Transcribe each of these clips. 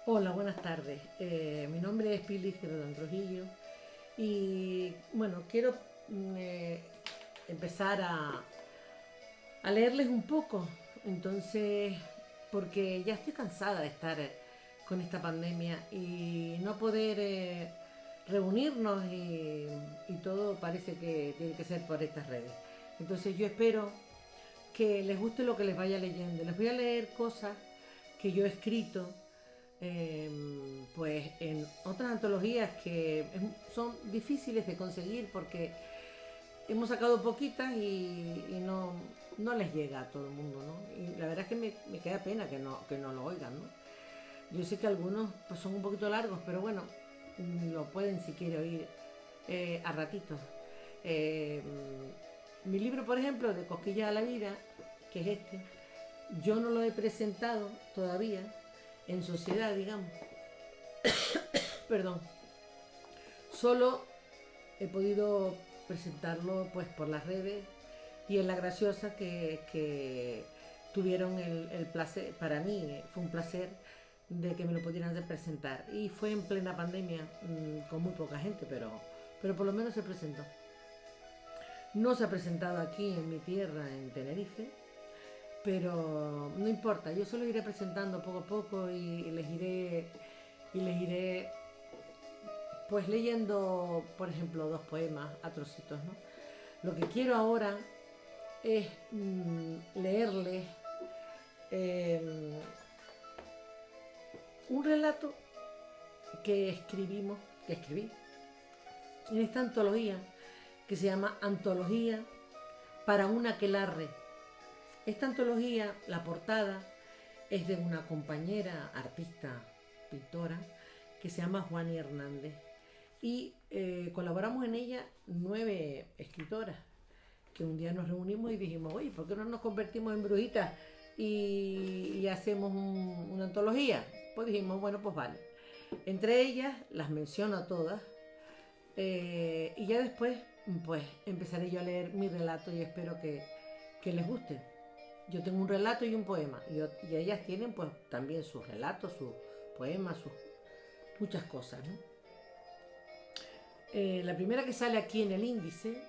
Hola, buenas tardes. Mi nombre es Pili Gerardón Trujillo y bueno, quiero mm, eh, empezar a leerles un poco. Entonces, porque ya estoy cansada de estar con esta pandemia y no poder reunirnos y todo parece que tiene que ser por estas redes. Entonces yo espero que les guste lo que les vaya leyendo. Les voy a leer cosas que yo he escrito pues en otras antologías que son difíciles de conseguir porque hemos sacado poquitas y no les llega a todo el mundo, ¿no? Y la verdad es que me queda pena que no lo oigan, ¿no? Yo sé que algunos pues, son un poquito largos, pero bueno, lo pueden si quieren oír a ratitos. Eh, Mi libro, por ejemplo, de Cosquillas a la Vida, que es este, yo no lo he presentado todavía en sociedad, digamos. Perdón. Solo he podido presentarlo pues por las redes y en la graciosa que tuvieron el placer, para mí fue un placer de que me lo pudieran presentar. Y fue en plena pandemia, con muy poca gente, pero por lo menos se presentó. No se ha presentado aquí en mi tierra, en Tenerife, pero no importa, yo solo iré presentando poco a poco y les iré pues leyendo, por ejemplo, dos poemas a trocitos, ¿no? Lo que quiero ahora es leerles eh, un relato que escribí en esta antología que se llama Antología para un aquelarre. Esta antología, la portada, es de una compañera artista, pintora, que se llama Juani Hernández. Y colaboramos en ella 9 escritoras, que un día nos reunimos y dijimos, oye, ¿por qué no nos convertimos en brujitas y hacemos una antología? Pues dijimos, bueno, pues vale. Entre ellas las menciono a todas y ya después pues empezaré yo a leer mi relato y espero que les guste. Yo tengo un relato y un poema y ellas tienen pues también sus relatos, sus poemas, sus muchas cosas, ¿no? La primera que sale aquí en el índice,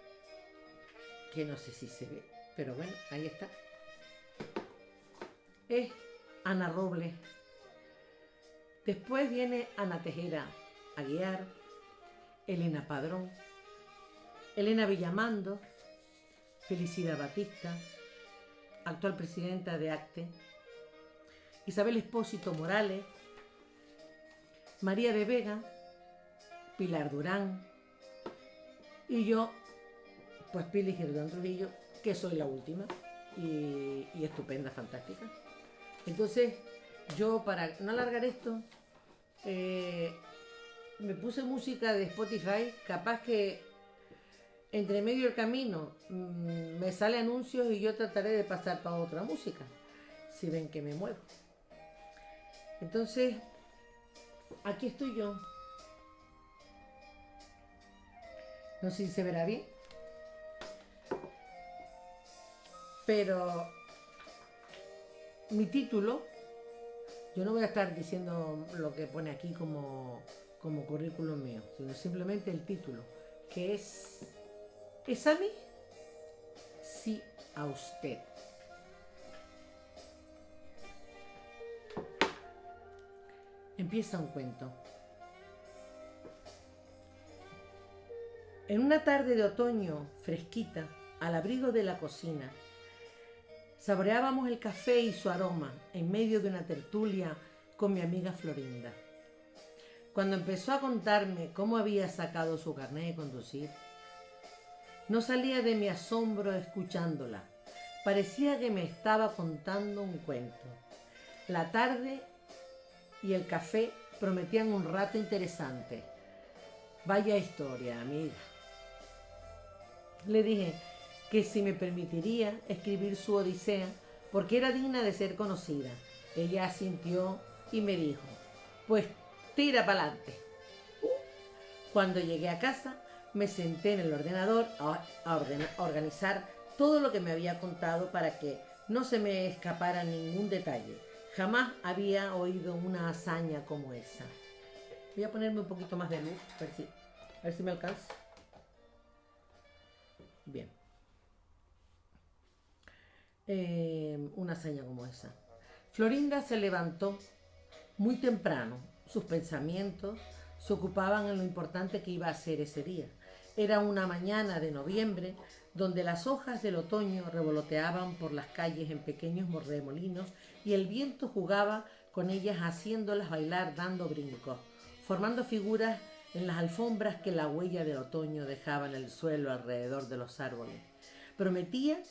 que no sé si se ve, pero bueno, ahí está, es Ana Robles. Después viene Ana Tejera Aguiar, Elena Padrón, Elena Villamando, Felicidad Batista, actual presidenta de ACTE, Isabel Espósito Morales, María de Vega, Pilar Durán y yo, pues Pili Gerardón Trujillo, que soy la última y estupenda, fantástica. Entonces, yo para no alargar esto, eh, me puse música de Spotify, capaz que entre medio del camino me sale anuncios y yo trataré de pasar para otra música, si ven que me muevo. Entonces, aquí estoy yo. No sé si se verá bien, pero mi título, yo no voy a estar diciendo lo que pone aquí como currículum mío, sino simplemente el título, que ¿es a mí? Sí, a usted. Empieza un cuento. En una tarde de otoño fresquita, al abrigo de la cocina, saboreábamos el café y su aroma en medio de una tertulia con mi amiga Florinda. Cuando empezó a contarme cómo había sacado su carnet de conducir, no salía de mi asombro escuchándola. Parecía que me estaba contando un cuento. La tarde y el café prometían un rato interesante. Vaya historia, amiga. Le dije que si me permitiría escribir su odisea porque era digna de ser conocida. Ella asintió y me dijo, pues tira para adelante. Cuando llegué a casa me senté en el ordenador a organizar todo lo que me había contado para que no se me escapara ningún detalle. Jamás había oído una hazaña como esa. Voy a ponerme un poquito más de luz, a ver si me alcanza. Bien. Una hazaña como esa. Florinda se levantó muy temprano. Sus pensamientos se ocupaban en lo importante que iba a ser ese día. Era una mañana de noviembre donde las hojas del otoño revoloteaban por las calles en pequeños remolinos y el viento jugaba con ellas haciéndolas bailar dando brincos, formando figuras en las alfombras que la huella del otoño dejaba en el suelo alrededor de los árboles. Prometía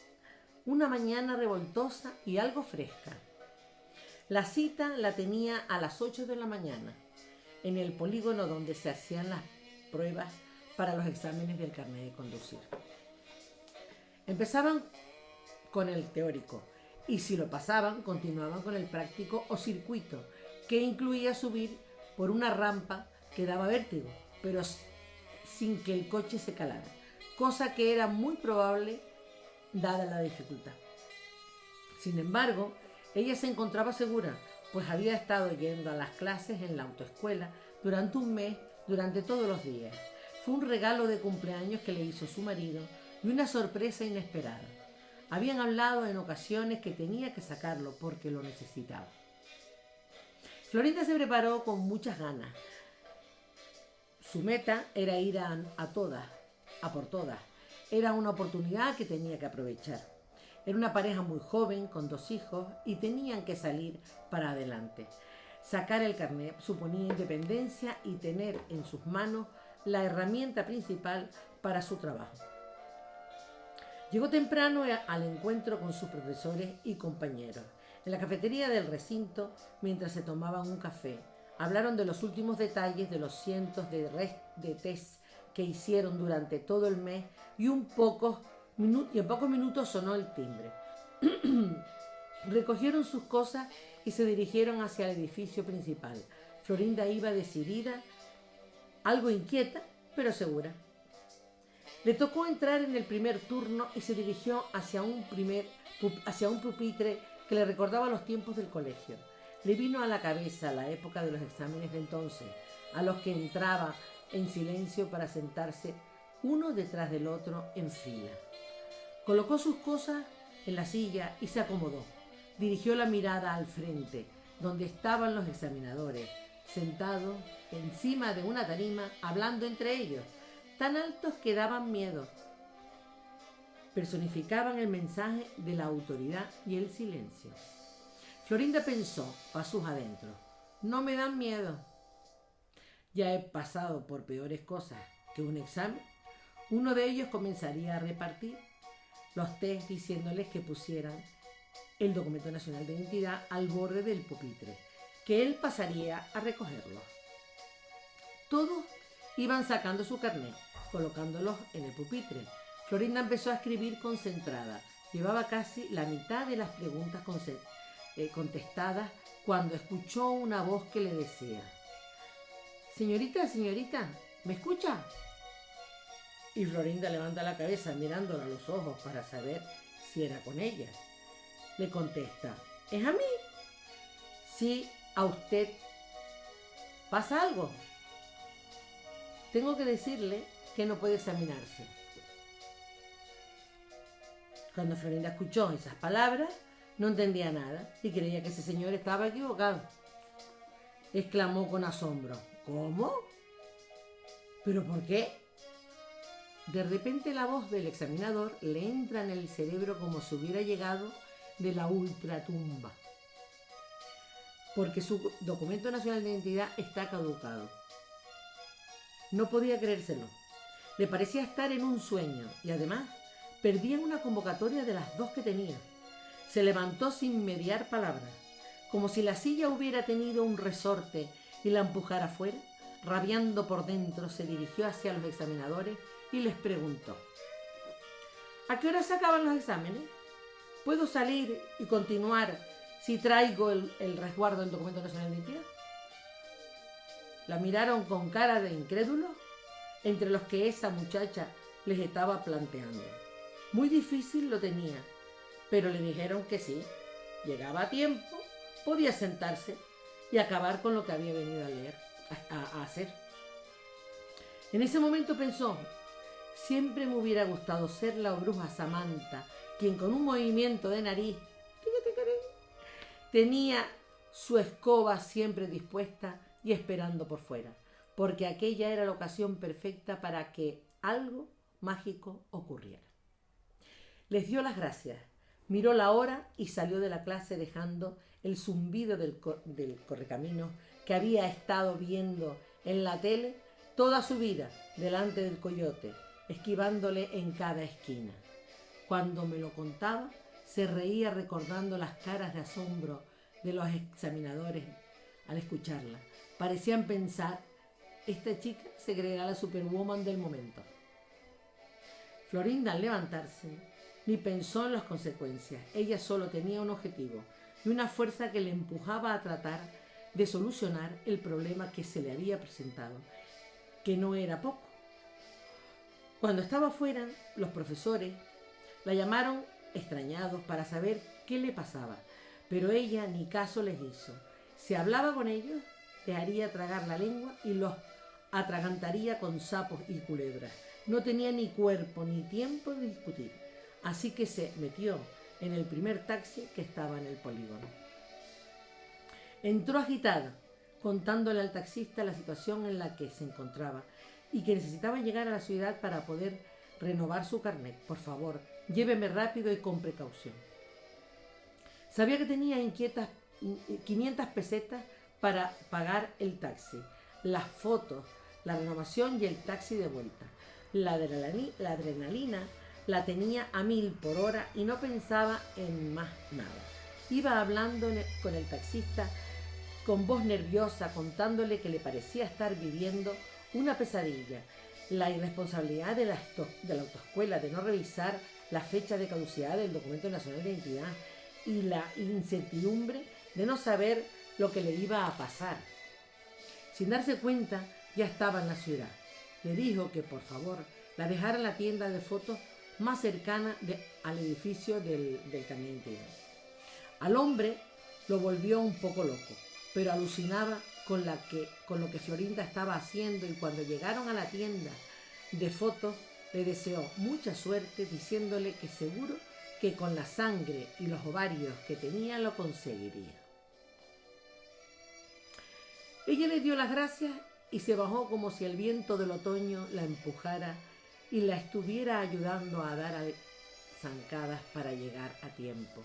una mañana revoltosa y algo fresca. La cita la tenía a las 8 de la mañana, en el polígono donde se hacían las pruebas para los exámenes del carnet de conducir. Empezaban con el teórico y si lo pasaban, continuaban con el práctico o circuito, que incluía subir por una rampa que daba vértigo, pero sin que el coche se calara, cosa que era muy probable dada la dificultad. Sin embargo, ella se encontraba segura, pues había estado yendo a las clases en la autoescuela durante un mes, durante todos los días. Fue un regalo de cumpleaños que le hizo su marido y una sorpresa inesperada. Habían hablado en ocasiones que tenía que sacarlo porque lo necesitaba. Florinda se preparó con muchas ganas. Su meta era ir a por todas. Era una oportunidad que tenía que aprovechar. Era una pareja muy joven, con 2 hijos, y tenían que salir para adelante. Sacar el carnet suponía independencia y tener en sus manos la herramienta principal para su trabajo. Llegó temprano al encuentro con sus profesores y compañeros. En la cafetería del recinto, mientras se tomaban un café, hablaron de los últimos detalles de los cientos de test que hicieron durante todo el mes y en pocos minutos sonó el timbre. Recogieron sus cosas y se dirigieron hacia el edificio principal. Florinda iba decidida, algo inquieta, pero segura. Le tocó entrar en el primer turno y se dirigió hacia un pupitre que le recordaba los tiempos del colegio. Le vino a la cabeza la época de los exámenes de entonces, a los que entraba en silencio para sentarse uno detrás del otro en fila. Colocó sus cosas en la silla y se acomodó. Dirigió la mirada al frente, donde estaban los examinadores, sentados encima de una tarima, hablando entre ellos, tan altos que daban miedo. Personificaban el mensaje de la autoridad y el silencio. Florinda pensó, pasos adentro, no me dan miedo. Ya he pasado por peores cosas que un examen. Uno de ellos comenzaría a repartir los test diciéndoles que pusieran el documento nacional de identidad al borde del pupitre, que él pasaría a recogerlo. Todos iban sacando su carnet, colocándolos en el pupitre. Florinda empezó a escribir concentrada. Llevaba casi la mitad de las preguntas contestadas cuando escuchó una voz que le decía: señorita, ¿me escucha? Y Florinda levanta la cabeza mirándola a los ojos para saber si era con ella. Le contesta: ¿es a mí? Sí, a usted. ¿Pasa algo? Tengo que decirle que no puede examinarse. Cuando Florinda escuchó esas palabras, no entendía nada y creía que ese señor estaba equivocado. Exclamó con asombro: ¿cómo? ¿Pero por qué? De repente la voz del examinador le entra en el cerebro como si hubiera llegado de la ultratumba. Porque su documento nacional de identidad está caducado. No podía creérselo. Le parecía estar en un sueño y además perdía una convocatoria de las 2 que tenía. Se levantó sin mediar palabra, como si la silla hubiera tenido un resorte y la empujara fuera. Rabiando por dentro, se dirigió hacia los examinadores y les preguntó: ¿a qué hora se acaban los exámenes? ¿Puedo salir y continuar si traigo el resguardo del documento nacional de identidad? La miraron con cara de incrédulos, entre los que esa muchacha les estaba planteando. Muy difícil lo tenía, pero le dijeron que sí, llegaba a tiempo podía sentarse y acabar con lo que había venido a leer, a hacer. En ese momento pensó: siempre me hubiera gustado ser la bruja Samantha, quien con un movimiento de nariz tenía su escoba siempre dispuesta y esperando por fuera, porque aquella era la ocasión perfecta para que algo mágico ocurriera. Les dio las gracias, miró la hora y salió de la clase dejando el zumbido del correcaminos que había estado viendo en la tele toda su vida delante del coyote, esquivándole en cada esquina. Cuando me lo contaba, se reía recordando las caras de asombro de los examinadores al escucharla. Parecían pensar: esta chica se creerá la superwoman del momento. Florinda, al levantarse, ni pensó en las consecuencias. Ella solo tenía un objetivo y una fuerza que le empujaba a tratar de solucionar el problema que se le había presentado, que no era poco. Cuando estaba fuera, los profesores la llamaron extrañados para saber qué le pasaba, pero ella ni caso les hizo. Si hablaba con ellos, les haría tragar la lengua y los atragantaría con sapos y culebras. No tenía ni cuerpo ni tiempo de discutir, así que se metió en el primer taxi que estaba en el polígono. Entró agitada, contándole al taxista la situación en la que se encontraba y que necesitaba llegar a la ciudad para poder renovar su carnet. Por favor, lléveme rápido y con precaución. Sabía que tenía 500 pesetas para pagar el taxi, las fotos, la renovación y el taxi de vuelta. La adrenalina la tenía a 1000 por hora y no pensaba en más nada. Iba hablando con el taxista con voz nerviosa, contándole que le parecía estar viviendo una pesadilla. La irresponsabilidad de la autoescuela de no revisar la fecha de caducidad del documento nacional de identidad y la incertidumbre de no saber lo que le iba a pasar. Sin darse cuenta, ya estaba en la ciudad. Le dijo que por favor la dejara en la tienda de fotos más cercana al edificio del carnet de identidad. Al hombre lo volvió un poco loco, pero alucinaba con lo que Florinda estaba haciendo, y cuando llegaron a la tienda de fotos le deseó mucha suerte, diciéndole que seguro que con la sangre y los ovarios que tenía lo conseguiría. Ella le dio las gracias y se bajó como si el viento del otoño la empujara y la estuviera ayudando a dar zancadas para llegar a tiempo.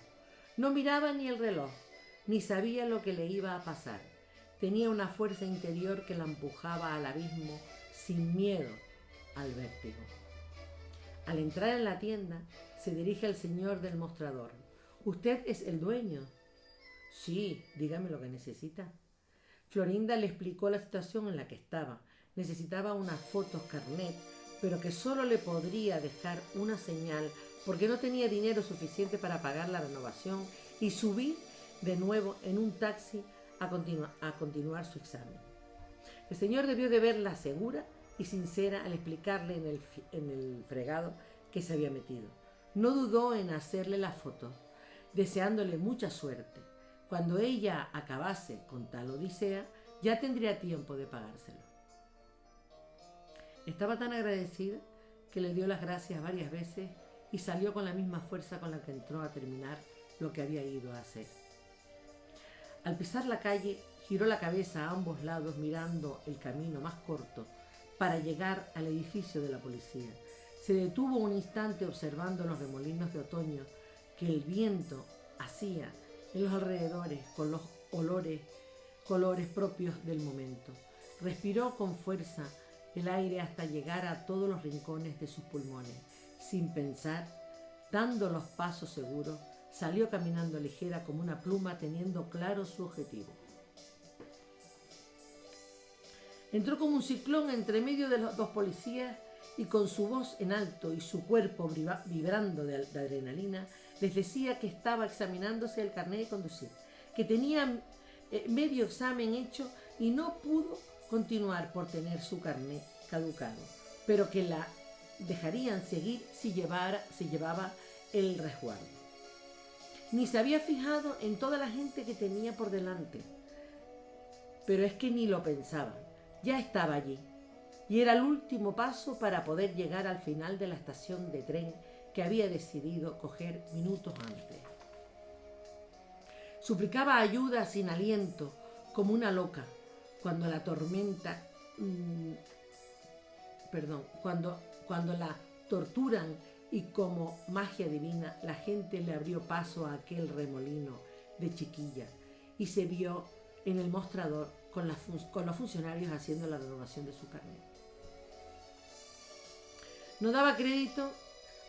No miraba ni el reloj, ni sabía lo que le iba a pasar. Tenía una fuerza interior que la empujaba al abismo sin miedo al vértigo. Al entrar en la tienda, se dirige al señor del mostrador. ¿Usted es el dueño? Sí, dígame lo que necesita. Florinda le explicó la situación en la que estaba. Necesitaba unas fotos carnet, pero que solo le podría dejar una señal porque no tenía dinero suficiente para pagar la renovación y subir de nuevo en un taxi a continuar su examen. El señor debió de verla segura y sincera al explicarle en el fregado que se había metido. No dudó en hacerle la foto, deseándole mucha suerte. Cuando ella acabase con tal odisea, ya tendría tiempo de pagárselo. Estaba tan agradecida que le dio las gracias varias veces y salió con la misma fuerza con la que entró a terminar lo que había ido a hacer. Al pisar la calle, giró la cabeza a ambos lados mirando el camino más corto para llegar al edificio de la policía. Se detuvo un instante observando los remolinos de otoño que el viento hacía en los alrededores con los colores propios del momento. Respiró con fuerza el aire hasta llegar a todos los rincones de sus pulmones. Sin pensar, dando los pasos seguros, salió caminando ligera como una pluma, teniendo claro su objetivo. Entró como un ciclón entre medio de los dos policías y con su voz en alto y su cuerpo vibrando de adrenalina, les decía que estaba examinándose el carnet de conducir, que tenía medio examen hecho y no pudo continuar por tener su carnet caducado, pero que la dejarían seguir si llevaba el resguardo. ni se había fijado en toda la gente que tenía por delante. Pero es que ni lo pensaba, ya estaba allí. Y era el último paso para poder llegar al final de la estación de tren que había decidido coger minutos antes. Suplicaba ayuda sin aliento, como una loca, cuando la tormenta... cuando la torturan y como magia divina la gente le abrió paso a aquel remolino de chiquilla y se vio en el mostrador con los funcionarios haciendo la renovación de su carnet. No daba crédito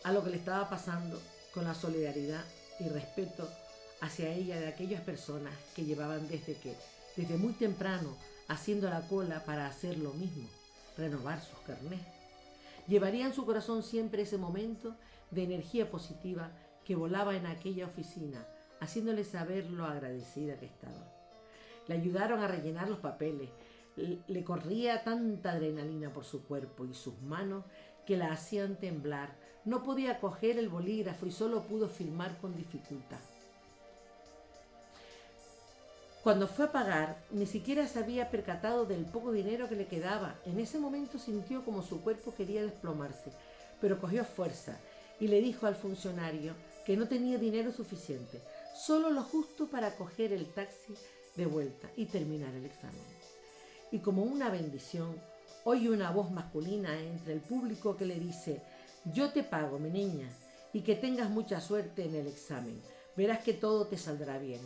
a lo que le estaba pasando con la solidaridad y respeto hacia ella de aquellas personas que llevaban desde muy temprano haciendo la cola para hacer lo mismo, renovar sus carnets. Llevaría en su corazón siempre ese momento de energía positiva que volaba en aquella oficina, haciéndole saber lo agradecida que estaba. Le ayudaron a rellenar los papeles, le corría tanta adrenalina por su cuerpo y sus manos que la hacían temblar. No podía coger el bolígrafo y solo pudo firmar con dificultad. Cuando fue a pagar, ni siquiera se había percatado del poco dinero que le quedaba. En ese momento sintió como su cuerpo quería desplomarse, pero cogió fuerza y le dijo al funcionario que no tenía dinero suficiente, solo lo justo para coger el taxi de vuelta y terminar el examen. Y como una bendición, oye una voz masculina entre el público que le dice: «Yo te pago, mi niña, y que tengas mucha suerte en el examen. Verás que todo te saldrá bien».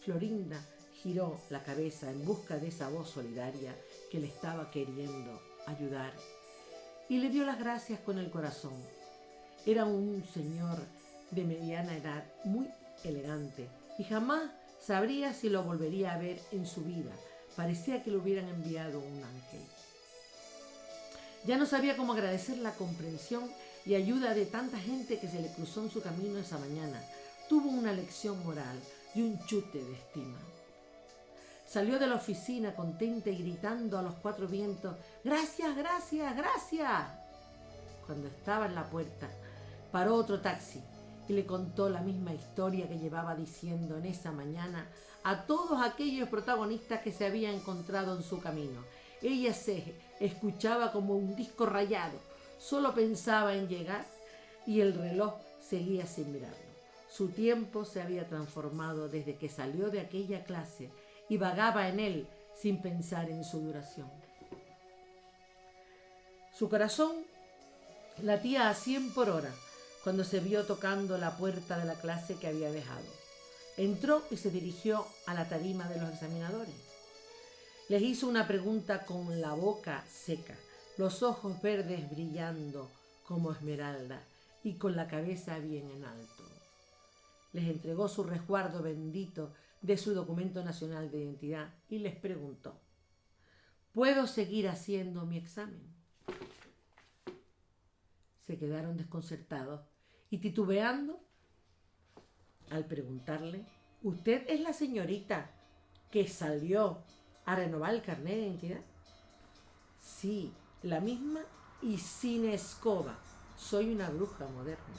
Florinda giró la cabeza en busca de esa voz solidaria que le estaba queriendo ayudar y le dio las gracias con el corazón. Era un señor de mediana edad, muy elegante, y jamás sabría si lo volvería a ver en su vida. Parecía que le hubieran enviado un ángel. Ya no sabía cómo agradecer la comprensión y ayuda de tanta gente que se le cruzó en su camino esa mañana. Tuvo una lección moral y un chute de estima. Salió de la oficina contenta y gritando a los cuatro vientos: «¡Gracias, gracias, gracias!». Cuando estaba en la puerta, paró otro taxi y le contó la misma historia que llevaba diciendo en esa mañana a todos aquellos protagonistas que se había encontrado en su camino. Ella se escuchaba como un disco rayado, solo pensaba en llegar y el reloj seguía sin mirarlo. Su tiempo se había transformado desde que salió de aquella clase y vagaba en él sin pensar en su duración. Su corazón latía a 100 por hora cuando se vio tocando la puerta de la clase que había dejado. Entró y se dirigió a la tarima de los examinadores. Les hizo una pregunta con la boca seca, los ojos verdes brillando como esmeralda y con la cabeza bien en alto. Les entregó su resguardo bendito de su documento nacional de identidad y les preguntó: ¿puedo seguir haciendo mi examen? Se quedaron desconcertados y titubeando al preguntarle: ¿usted es la señorita que salió a renovar el carnet de identidad? Sí, la misma y sin escoba. Soy una bruja moderna.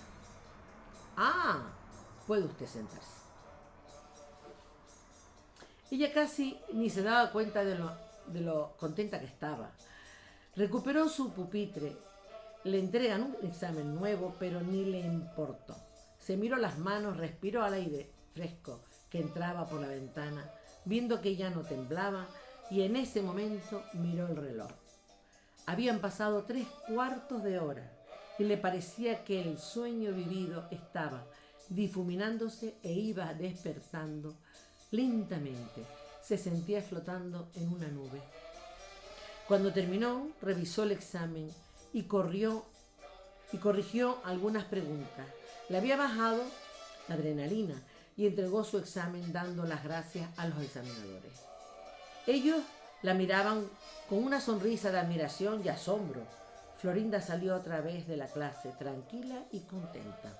Ah, puede usted sentarse. Ella casi ni se daba cuenta de lo contenta que estaba. Recuperó su pupitre. Le entregan un examen nuevo, pero ni le importó. Se miró las manos, respiró al aire fresco que entraba por la ventana, viendo que ya no temblaba, y en ese momento miró el reloj. Habían pasado 3/4 de hora y le parecía que el sueño vivido estaba difuminándose e iba despertando lentamente. Se sentía flotando en una nube. Cuando terminó, revisó el examen y corrigió algunas preguntas. Le había bajado la adrenalina y entregó su examen dando las gracias a los examinadores. Ellos la miraban con una sonrisa de admiración y asombro. Florinda salió otra vez de la clase, tranquila y contenta.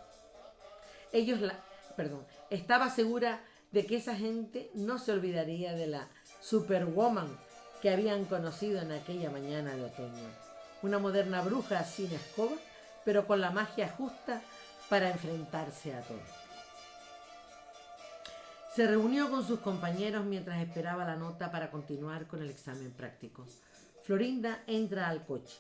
Estaba segura de que esa gente no se olvidaría de la Superwoman que habían conocido en aquella mañana de otoño. Una moderna bruja sin escoba, pero con la magia justa para enfrentarse a todo. Se reunió con sus compañeros mientras esperaba la nota para continuar con el examen práctico. Florinda entra al coche.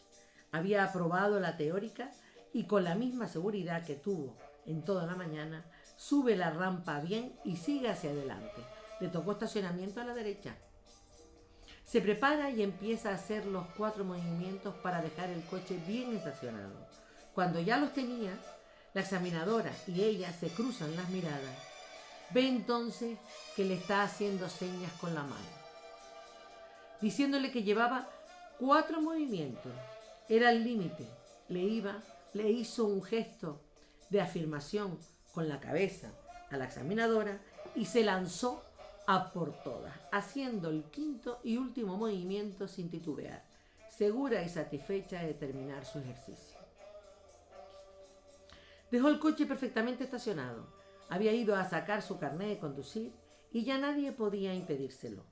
Había aprobado la teórica y con la misma seguridad que tuvo en toda la mañana, sube la rampa bien y sigue hacia adelante. Le tocó estacionamiento a la derecha. Se prepara y empieza a hacer los 4 movimientos para dejar el coche bien estacionado. Cuando ya los tenía, la examinadora y ella se cruzan las miradas. Ve entonces que le está haciendo señas con la mano, diciéndole que llevaba 4 movimientos. Era el límite. Le hizo un gesto de afirmación con la cabeza a la examinadora y se lanzó a por todas, haciendo el 5º y último movimiento sin titubear, segura y satisfecha de terminar su ejercicio. Dejó el coche perfectamente estacionado. Había ido a sacar su carnet de conducir y ya nadie podía impedírselo.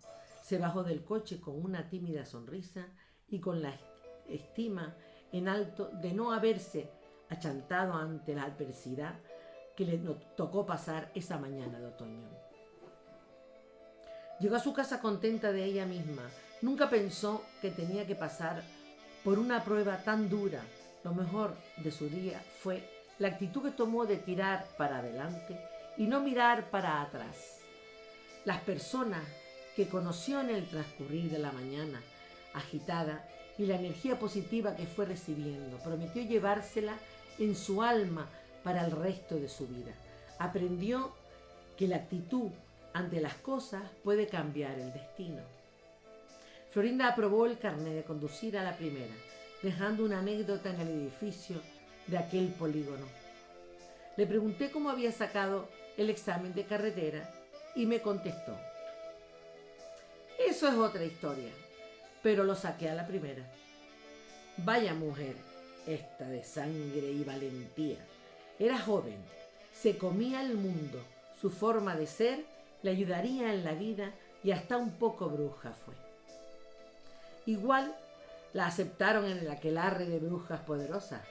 Se bajó del coche con una tímida sonrisa y con la estima en alto de no haberse achantado ante la adversidad que le tocó pasar esa mañana de otoño. Llegó a su casa contenta de ella misma. Nunca pensó que tenía que pasar por una prueba tan dura. Lo mejor de su día fue la actitud que tomó de tirar para adelante y no mirar para atrás. Las personas que conoció en el transcurrir de la mañana agitada y la energía positiva que fue recibiendo, prometió llevársela en su alma para el resto de su vida. Aprendió que la actitud ante las cosas puede cambiar el destino. Florinda aprobó el carnet de conducir a la primera, dejando una anécdota en el edificio de aquel polígono. Le pregunté cómo había sacado el examen de carretera y me contestó: eso es otra historia, pero lo saqué a la primera. Vaya mujer, esta de sangre y valentía. Era joven, se comía el mundo, su forma de ser le ayudaría en la vida y hasta un poco bruja fue. Igual la aceptaron en el aquelarre de brujas poderosas,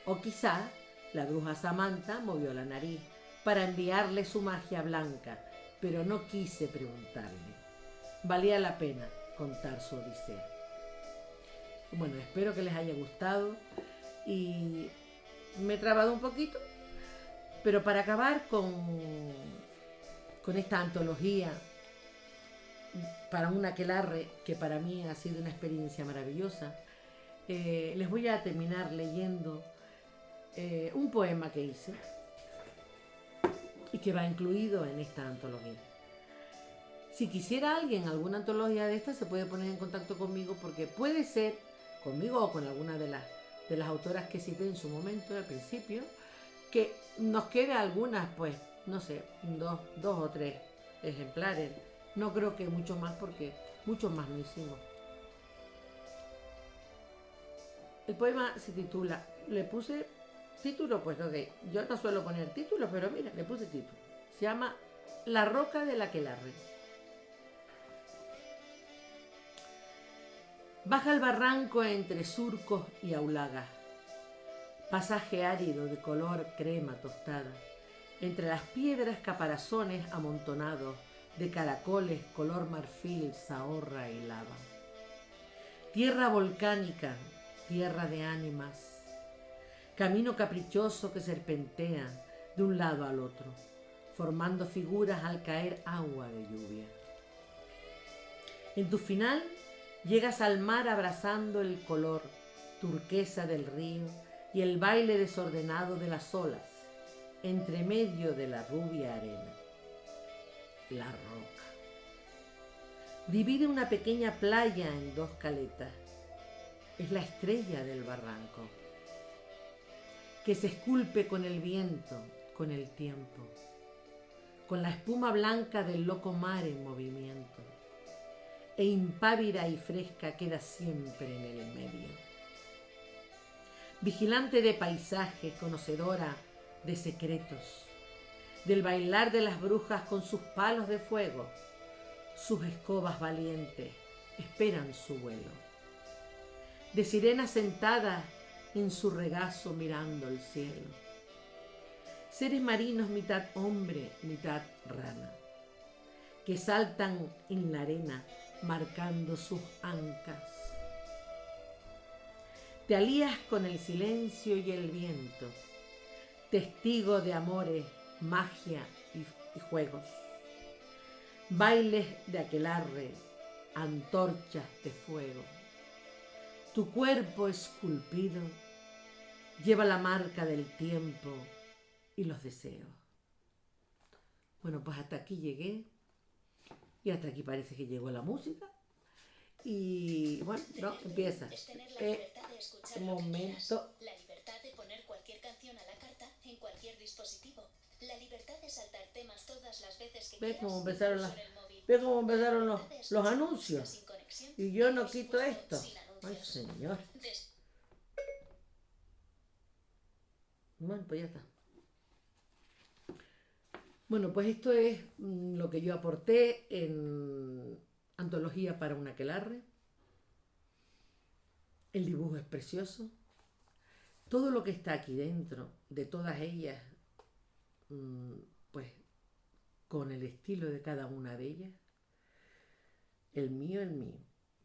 o quizá la bruja Samantha movió la nariz para enviarle su magia blanca, pero no quise preguntarle. Valía la pena contar su odisea. Bueno, espero que les haya gustado y me he trabado un poquito, pero para acabar con esta antología para un aquelarre que para mí ha sido una experiencia maravillosa, les voy a terminar leyendo un poema que hice y que va incluido en esta antología. Si quisiera alguien alguna antología de esta, se puede poner en contacto conmigo, porque puede ser conmigo o con alguna de las autoras que cité en su momento, al principio, que nos quede algunas, pues, no sé, dos o 3 ejemplares. No creo que mucho más, porque muchos más no hicimos. El poema se titula, le puse título, pues ok, yo no suelo poner título, pero mira, le puse título. Se llama La roca del aquelarre. Baja el barranco entre surcos y aulagas, pasaje árido de color crema tostada, entre las piedras caparazones amontonados de caracoles color marfil, zahorra y lava. Tierra volcánica, tierra de ánimas, camino caprichoso que serpentea de un lado al otro, formando figuras al caer agua de lluvia. En tu final llegas al mar abrazando el color turquesa del río y el baile desordenado de las olas, entre medio de la rubia arena. La roca divide una pequeña playa en 2 caletas. Es la estrella del barranco, que se esculpe con el viento, con el tiempo, con la espuma blanca del loco mar en movimiento, e impávida y fresca queda siempre en el medio. Vigilante de paisajes, conocedora de secretos, del bailar de las brujas con sus palos de fuego, sus escobas valientes esperan su vuelo. De sirenas sentadas en su regazo mirando el cielo. Seres marinos mitad hombre, mitad rana. que saltan en la arena marcando sus ancas. Te alías con el silencio y el viento, testigo de amores, magia y juegos. Bailes de aquelarre, antorchas de fuego. Tu cuerpo esculpido lleva la marca del tiempo y los deseos. Bueno, pues hasta aquí llegué y hasta aquí parece que llegó la música. Y bueno, no, empieza. Es tener la libertad de escuchar Un lo que momento. quieras, la libertad de poner cualquier canción a la carta en cualquier dispositivo, la libertad de saltar temas todas las veces que ¿Ves quieras, cómo empezaron, incluso en el móvil. ¿ves cómo empezaron La libertad de los escuchar anuncios? música sin conexión Y yo y, no por quito supuesto, esto. sin Ay, anuncios. señor. Des- Bueno, pues ya está. Bueno, pues esto es lo que yo aporté en Antología para un aquelarre. El dibujo es precioso. Todo lo que está aquí dentro, de todas ellas, pues con el estilo de cada una de ellas. El mío,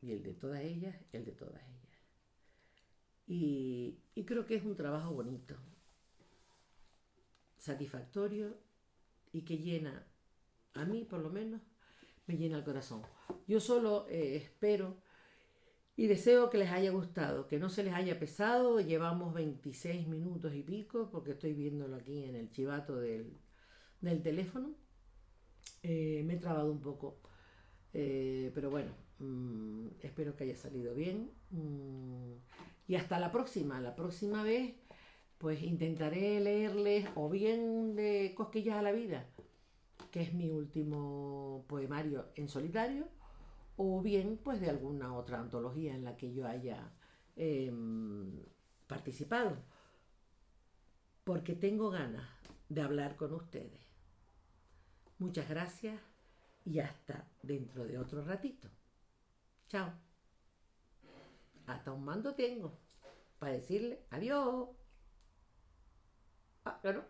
y el de todas ellas, el de todas ellas. Y creo que es un trabajo bonito, satisfactorio y que llena, a mí por lo menos, me llena el corazón. Yo solo espero y deseo que les haya gustado, que no se les haya pesado. Llevamos 26 minutos y pico, porque estoy viéndolo aquí en el chivato del teléfono. Me he trabado un poco, pero bueno, espero que haya salido bien. Y hasta la próxima. La próxima vez pues intentaré leerles o bien de Cosquillas a la Vida, que es mi último poemario en solitario, o bien pues de alguna otra antología en la que yo haya participado, porque tengo ganas de hablar con ustedes. Muchas gracias y hasta dentro de otro ratito. Chao. Hasta un mando tengo para decirle adiós. Ah, claro.